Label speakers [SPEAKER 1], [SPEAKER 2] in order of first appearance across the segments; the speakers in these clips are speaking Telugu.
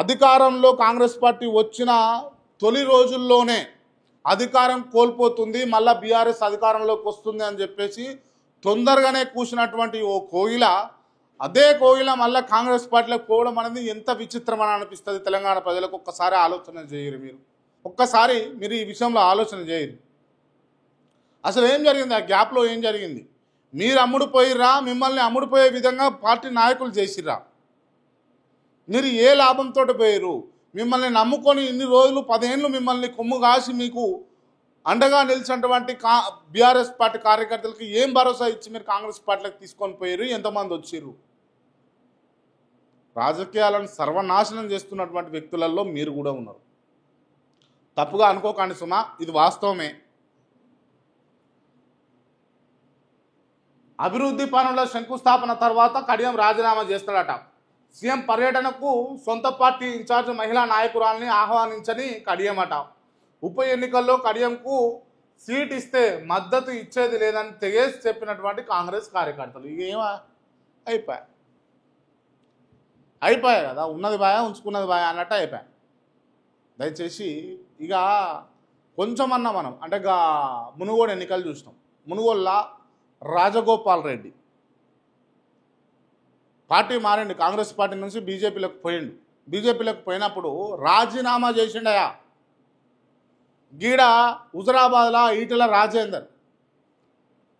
[SPEAKER 1] అధికారంలో కాంగ్రెస్ పార్టీ వచ్చిన తొలి రోజుల్లోనే అధికారం కోల్పోతుంది, మళ్ళీ బీఆర్ఎస్ అధికారంలోకి వస్తుంది అని చెప్పేసి తొందరగానే కూసినటువంటి ఓ కోయిల, అదే కోయిల మళ్ళీ కాంగ్రెస్ పార్టీలోకి పోవడం అనేది ఎంత విచిత్రమని అనిపిస్తుంది తెలంగాణ ప్రజలకు. ఒక్కసారి ఆలోచన చేయరు మీరు, ఒక్కసారి మీరు ఈ విషయంలో ఆలోచన చేయరు. అసలు ఏం జరిగింది, ఆ గ్యాప్లో ఏం జరిగింది? మీరు అమ్ముడు పోయిర్రా? మిమ్మల్ని అమ్ముడుపోయే విధంగా పార్టీ నాయకులు చేసిర్రా? మీరు ఏ లాభంతో పోయారు? మిమ్మల్ని నమ్ముకొని ఇన్ని రోజులు 10 ఏళ్ళు మిమ్మల్ని కొమ్ము కాసి మీకు అండగా నిలిచినటువంటి బీఆర్ఎస్ పార్టీ కార్యకర్తలకు ఏం భరోసా ఇచ్చి మీరు కాంగ్రెస్ పార్టీలకు తీసుకొని పోయారు? ఎంతమంది వచ్చారు? రాజకీయాలను సర్వనాశనం చేస్తున్నటువంటి వ్యక్తులలో మీరు కూడా ఉన్నారు. తప్పుగా అనుకోకండి సుమా, ఇది వాస్తవమే. అభివృద్ధి పనుల శంకుస్థాపన తర్వాత కడియం రాజీనామా చేస్తాడట. సీఎం పర్యటనకు సొంత పార్టీ ఇన్ఛార్జ్ మహిళా నాయకురాల్ని ఆహ్వానించని కడియం అట. ఉప ఎన్నికల్లో కడియంకు సీట్ ఇస్తే మద్దతు ఇచ్చేది లేదని తెగేసి చెప్పినటువంటి కాంగ్రెస్ కార్యకర్తలు ఏమా అయిపోయాయి కదా, ఉన్నది బాయా ఉంచుకున్నది బాయా అన్నట్టు అయిపోయాయి. దయచేసి ఇక కొంచెమన్నా మనం అంటే మునుగోడు ఎన్నికలు చూసినాం. మునుగోడులో రాజగోపాల్ రెడ్డి పార్టీ మారిండు, కాంగ్రెస్ పార్టీ నుంచి బీజేపీలోకి పోయిండు. బీజేపీలోకి పోయినప్పుడు రాజీనామా చేసిండయా. గీడ హుజరాబాద్లో ఈటెల రాజేందర్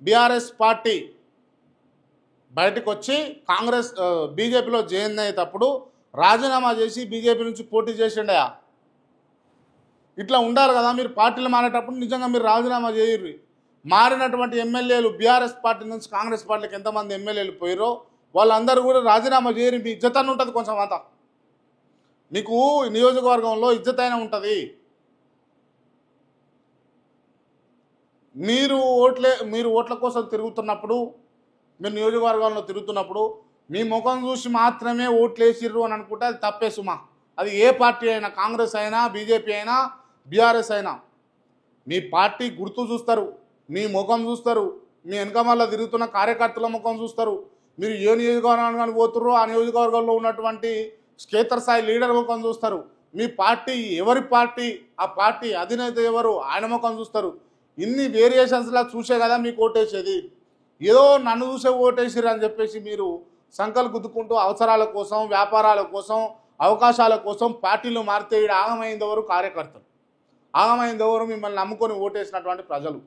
[SPEAKER 1] బీఆర్ఎస్ పార్టీ బయటకు వచ్చి కాంగ్రెస్ బీజేపీలో జాయిన్ అయ్యేటప్పుడు రాజీనామా చేసి బీజేపీ నుంచి పోటీ చేసిండయా. ఇట్లా ఉండాలి కదా, మీరు పార్టీలు మారేటప్పుడు నిజంగా మీరు రాజీనామా చేయరు. మారినటువంటి ఎమ్మెల్యేలు బీఆర్ఎస్ పార్టీ నుంచి కాంగ్రెస్ పార్టీకి ఎంతమంది ఎమ్మెల్యేలు పోయారో వాళ్ళందరూ కూడా రాజీనామా చేయరు. మీ ఇజ్జత్ అని ఉంటుంది, కొంచెం అంతా మీకు నియోజకవర్గంలో ఇజ్జత్ అయినా ఉంటుంది. మీరు ఓట్ల కోసం తిరుగుతున్నప్పుడు, మీరు నియోజకవర్గంలో తిరుగుతున్నప్పుడు మీ ముఖం చూసి మాత్రమే ఓట్లు వేసిర్రు అని అనుకుంటే అది తప్పే సుమా. అది ఏ పార్టీ అయినా, కాంగ్రెస్ అయినా, బీజేపీ అయినా, బీఆర్ఎస్ అయినా, మీ పార్టీ గుర్తు చూస్తారు, మీ ముఖం చూస్తారు, మీ వెనకమల్ల తిరుగుతున్న కార్యకర్తల ముఖం చూస్తారు. మీరు ఏ నియోజకవర్గానికి పోతుర్రో ఆ నియోజకవర్గంలో ఉన్నటువంటి క్షేత్రస్థాయి లీడర్ ముఖం చూస్తారు. మీ పార్టీ ఎవరి పార్టీ, ఆ పార్టీ అధినేత ఎవరు ఆయన ముఖం చూస్తారు. ఇన్ని వేరియేషన్స్లా చూసే కదా మీకు ఓటేసేది. ఏదో నన్ను చూసే ఓటేసిరు అని చెప్పేసి మీరు సంకలు గుద్దుకుంటూ అవసరాల కోసం, వ్యాపారాల కోసం, అవకాశాల కోసం పార్టీలు మారితే ఇక్కడ ఆగమైందెవరు? కార్యకర్తలు. ఆగమైందెవరు? మిమ్మల్ని నమ్ముకొని ఓటేసినటువంటి ప్రజలు.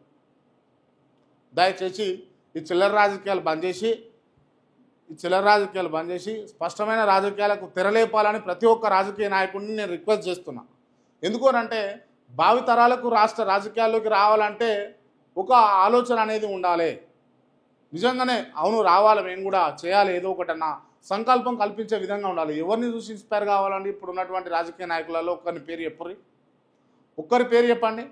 [SPEAKER 1] దయచేసి ఈ చిల్లర రాజకీయాలు బంద్ చేసి స్పష్టమైన రాజకీయాలకు తెరలేపాలని ప్రతి ఒక్క రాజకీయ నాయకుడిని నేను రిక్వెస్ట్ చేస్తున్నా. ఎందుకనంటే భావితరాలకు రాష్ట్ర రాజకీయాల్లోకి రావాలంటే ఒక ఆలోచన అనేది ఉండాలి. నిజంగానే అవును రావాలి, మేము కూడా చేయాలి, ఏదో ఒకటన్నా సంకల్పం కల్పించే విధంగా ఉండాలి. ఎవరిని చూసి ఇన్స్పైర్ కావాలండి? ఇప్పుడు ఉన్నటువంటి రాజకీయ నాయకులలో ఒక్కరి పేరు చెప్పండి.